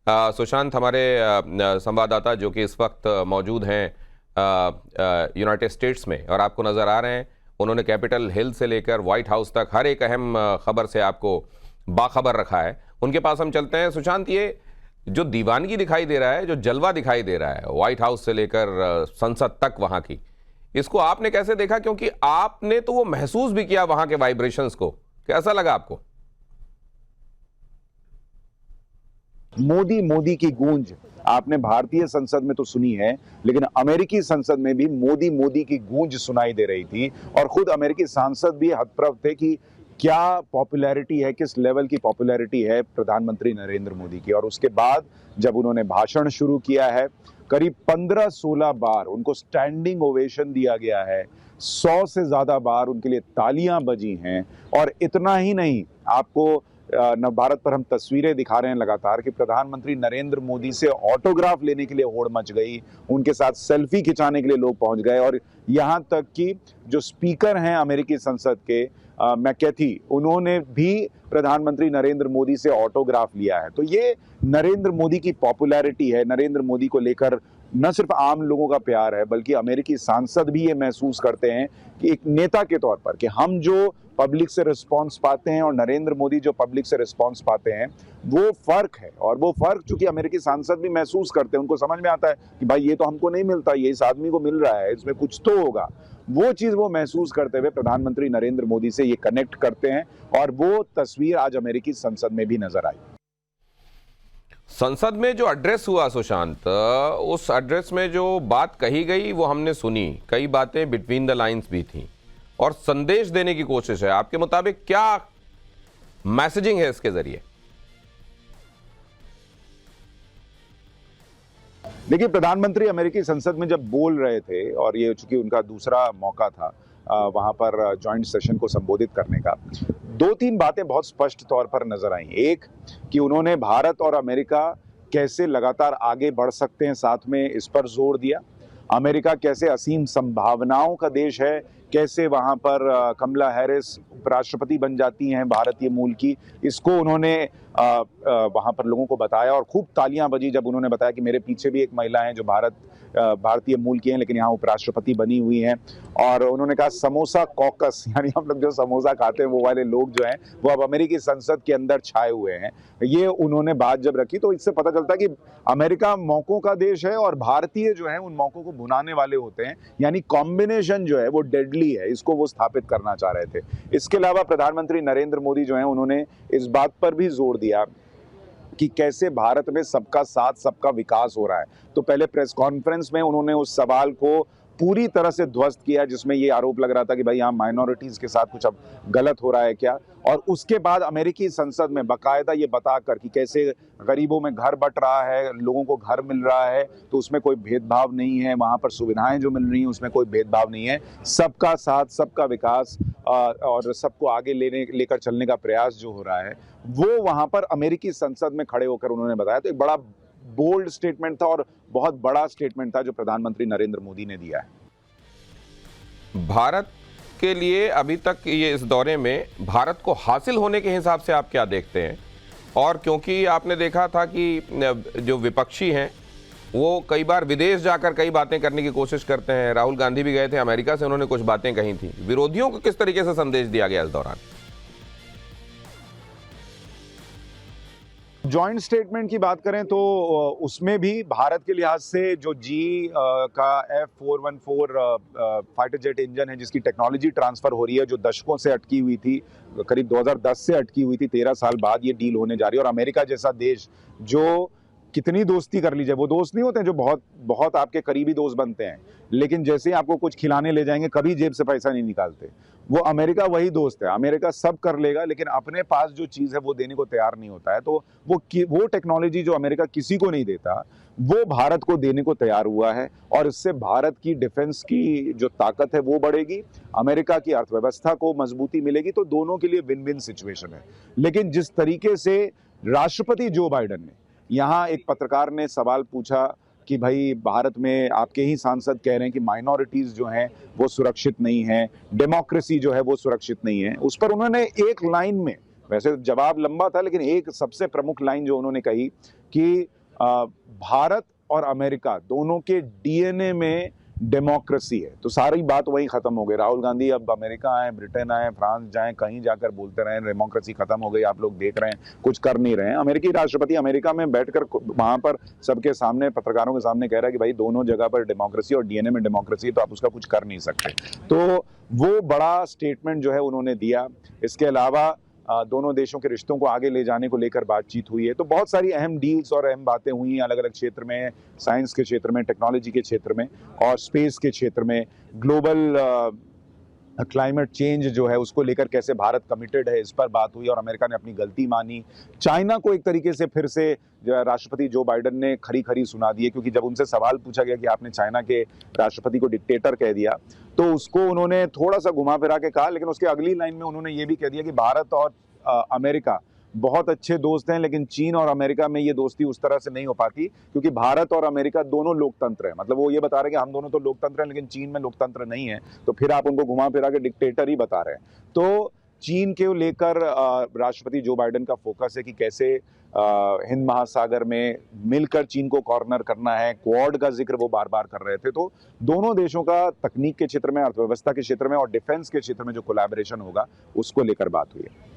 सुशांत हमारे संवाददाता जो कि इस वक्त मौजूद हैं यूनाइटेड स्टेट्स में और आपको नज़र आ रहे हैं, उन्होंने कैपिटल हिल से लेकर व्हाइट हाउस तक हर एक अहम खबर से आपको बाखबर रखा है। उनके पास हम चलते हैं। सुशांत, ये जो दीवानगी दिखाई दे रहा है, जो जलवा दिखाई दे रहा है व्हाइट हाउस से लेकर संसद तक वहां की, इसको आपने कैसे देखा? क्योंकि आपने तो वो महसूस भी किया वहां के वाइब्रेशंस को, कैसा लगा आपको? मोदी मोदी की गूंज आपने भारतीय संसद में तो सुनी है, लेकिन अमेरिकी संसद में भी मोदी मोदी की गूंज सुनाई दे रही थी। और खुद अमेरिकी सांसद भी हतप्रभ थे कि क्या पॉपुलैरिटी है, किस लेवल की पॉपुलैरिटी है प्रधानमंत्री नरेंद्र मोदी की। और उसके बाद जब उन्होंने भाषण शुरू किया है, करीब 15-16 बार उनको स्टैंडिंग ओवेशन दिया गया है, 100 से ज्यादा बार उनके लिए तालियां बजी हैं। और इतना ही नहीं, आपको नवभारत पर हम तस्वीरें दिखा रहे हैं लगातार कि प्रधानमंत्री नरेंद्र मोदी से ऑटोग्राफ लेने के लिए होड़ मच गई, उनके साथ सेल्फी खिंचाने के लिए लोग पहुंच गए। और यहां तक कि जो स्पीकर हैं अमेरिकी संसद के मैकेथी, उन्होंने भी प्रधानमंत्री नरेंद्र मोदी से ऑटोग्राफ लिया है। तो ये नरेंद्र मोदी की पॉपुलैरिटी है, नरेंद्र मोदी को लेकर न सिर्फ आम लोगों का प्यार है, बल्कि अमेरिकी सांसद भी ये महसूस करते हैं कि एक नेता के तौर पर कि हम जो पब्लिक से रिस्पांस पाते हैं और नरेंद्र मोदी जो पब्लिक से रिस्पांस पाते हैं, वो फर्क है। और वो फर्क चूंकि अमेरिकी सांसद भी महसूस करते हैं, उनको समझ में आता है कि भाई ये तो हमको नहीं मिलता, ये इस आदमी को मिल रहा है, इसमें कुछ तो होगा। वो चीज वो महसूस करते हुए प्रधानमंत्री नरेंद्र मोदी से ये कनेक्ट करते हैं। और वो तस्वीर आज अमेरिकी संसद में भी नजर आई। संसद में जो एड्रेस हुआ सुशांत, उस एड्रेस में जो बात कही गई वो हमने सुनी, कई बातें बिटवीन द लाइंस भी थी और संदेश देने की कोशिश है। आपके मुताबिक क्या मैसेजिंग है इसके जरिए? देखिए, प्रधानमंत्री अमेरिकी संसद में जब बोल रहे थे, और ये चूंकि उनका दूसरा मौका था वहां पर जॉइंट सेशन को संबोधित करने का, 2-3 बातें बहुत स्पष्ट तौर पर नजर आई। एक, कि उन्होंने भारत और अमेरिका कैसे लगातार आगे बढ़ सकते हैं साथ में, इस पर जोर दिया। अमेरिका कैसे असीम संभावनाओं का देश है, कैसे वहां पर कमला हैरिस उपराष्ट्रपति बन जाती हैं भारतीय मूल की, इसको उन्होंने वहां पर लोगों को बताया। और खूब तालियां बजी जब उन्होंने बताया कि मेरे पीछे भी एक महिला है जो भारतीय मूल की हैं, लेकिन यहाँ उपराष्ट्रपति बनी हुई हैं। और उन्होंने कहा समोसा कॉकस, यानी हम लोग जो समोसा खाते हैं वो वाले लोग जो हैं वो अब अमेरिकी संसद के अंदर छाए हुए हैं। ये उन्होंने बात जब रखी तो इससे पता चलता है कि अमेरिका मौकों का देश है और भारतीय जो है उन मौकों को भुनाने वाले होते हैं। यानी कॉम्बिनेशन जो है वो डेडली है, इसको वो स्थापित करना चाह रहे थे। इसके अलावा प्रधानमंत्री नरेंद्र मोदी जो है उन्होंने इस बात पर भी जोर दिया कि कैसे भारत में सबका साथ सबका विकास हो रहा है। तो पहले प्रेस कॉन्फ्रेंस में उन्होंने उस सवाल को पूरी तरह से ध्वस्त किया जिसमें ये आरोप लग रहा था कि भाई यहाँ माइनॉरिटीज के साथ कुछ अब गलत हो रहा है क्या। और उसके बाद अमेरिकी संसद में बाकायदा ये बताकर कि कैसे गरीबों में घर बंट रहा है, लोगों को घर मिल रहा है, तो उसमें कोई भेदभाव नहीं है, वहाँ पर सुविधाएं जो मिल रही हैं उसमें कोई भेदभाव नहीं है, सबका साथ सबका विकास और सबको आगे लेकर चलने का प्रयास जो हो रहा है वो वहाँ पर अमेरिकी संसद में खड़े होकर उन्होंने बताया। तो एक बड़ा बोल्ड स्टेटमेंट था और बहुत बड़ा स्टेटमेंट था जो प्रधानमंत्री नरेंद्र मोदी ने दिया है। भारत के लिए अभी तक ये इस दौरे में भारत को हासिल होने के हिसाब से आप क्या देखते हैं? और क्योंकि आपने देखा था कि जो विपक्षी हैं वो कई बार विदेश जाकर कई बातें करने की कोशिश करते हैं, राहुल गांधी भी गए थे अमेरिका से, उन्होंने कुछ बातें कही थी। विरोधियों को किस तरीके से संदेश दिया गया इस दौरान? जॉइंट स्टेटमेंट की बात करें तो उसमें भी भारत के लिहाज से जो जी का F414 फाइटर जेट इंजन है जिसकी टेक्नोलॉजी ट्रांसफर हो रही है, जो दशकों से अटकी हुई थी, करीब 2010 से अटकी हुई थी, 13 साल बाद ये डील होने जा रही है। और अमेरिका जैसा देश जो कितनी दोस्ती कर लीजिए, वो दोस्त नहीं होते हैं जो बहुत बहुत आपके करीबी दोस्त बनते हैं, लेकिन जैसे ही आपको कुछ खिलाने ले जाएंगे कभी जेब से पैसा नहीं निकालते, वो अमेरिका वही दोस्त है। अमेरिका सब कर लेगा लेकिन अपने पास जो चीज़ है वो देने को तैयार नहीं होता है। तो वो टेक्नोलॉजी जो अमेरिका किसी को नहीं देता वो भारत को देने को तैयार हुआ है। और इससे भारत की डिफेंस की जो ताकत है वो बढ़ेगी, अमेरिका की अर्थव्यवस्था को मजबूती मिलेगी। तो दोनों के लिए विन विन सिचुएशन है। लेकिन जिस तरीके से राष्ट्रपति जो बाइडेन ने, यहाँ एक पत्रकार ने सवाल पूछा कि भाई भारत में आपके ही सांसद कह रहे हैं कि माइनॉरिटीज जो हैं वो सुरक्षित नहीं है, डेमोक्रेसी जो है वो सुरक्षित नहीं है, उस पर उन्होंने एक लाइन में वैसे जवाब लंबा था, लेकिन एक सबसे प्रमुख लाइन जो उन्होंने कही कि भारत और अमेरिका दोनों के डीएनए में डेमोक्रेसी है। तो सारी बात वहीं खत्म हो गई। राहुल गांधी अब अमेरिका आए, ब्रिटेन आए, फ्रांस जाएं, कहीं जाकर बोलते रहे डेमोक्रेसी खत्म हो गई, आप लोग देख रहे हैं, कुछ कर नहीं रहे हैं। अमेरिकी राष्ट्रपति अमेरिका में बैठकर वहां पर सबके सामने, पत्रकारों के सामने कह रहा है कि भाई दोनों जगह पर डेमोक्रेसी और डीएनए में डेमोक्रेसी है, तो आप उसका कुछ कर नहीं सकते। तो वो बड़ा स्टेटमेंट जो है उन्होंने दिया। इसके अलावा दोनों देशों के रिश्तों को आगे ले जाने को लेकर बातचीत हुई है। तो बहुत सारी अहम डील्स और अहम बातें हुई हैं अलग अलग क्षेत्र में, साइंस के क्षेत्र में, टेक्नोलॉजी के क्षेत्र में और स्पेस के क्षेत्र में। ग्लोबल क्लाइमेट चेंज जो है उसको लेकर कैसे भारत कमिटेड है, इस पर बात हुई और अमेरिका ने अपनी गलती मानी। चाइना को एक तरीके से फिर से राष्ट्रपति जो बाइडेन ने खरी खरी सुना दी है, क्योंकि जब उनसे सवाल पूछा गया कि आपने चाइना के राष्ट्रपति को डिक्टेटर कह दिया, तो उसको उन्होंने थोड़ा सा घुमा फिरा के कहा, लेकिन उसके अगली लाइन में उन्होंने ये भी कह दिया कि भारत और अमेरिका बहुत अच्छे दोस्त हैं, लेकिन चीन और अमेरिका में ये दोस्ती उस तरह से नहीं हो पाती, क्योंकि भारत और अमेरिका दोनों लोकतंत्र हैं। मतलब वो ये बता रहे हैं कि हम दोनों तो लोकतंत्र हैं, लेकिन चीन में लोकतंत्र नहीं है, तो फिर आप उनको घुमा फिरा के डिक्टेटर ही बता रहे हैं। तो चीन के लेकर राष्ट्रपति जो बाइडेन का फोकस है कि कैसे हिंद महासागर में मिलकर चीन को कॉर्नर करना है, क्वाड का जिक्र वो बार बार कर रहे थे। तो दोनों देशों का तकनीक के क्षेत्र में, अर्थव्यवस्था के क्षेत्र में और डिफेंस के क्षेत्र में जो कोलैबोरेशन होगा, उसको लेकर बात हुई है।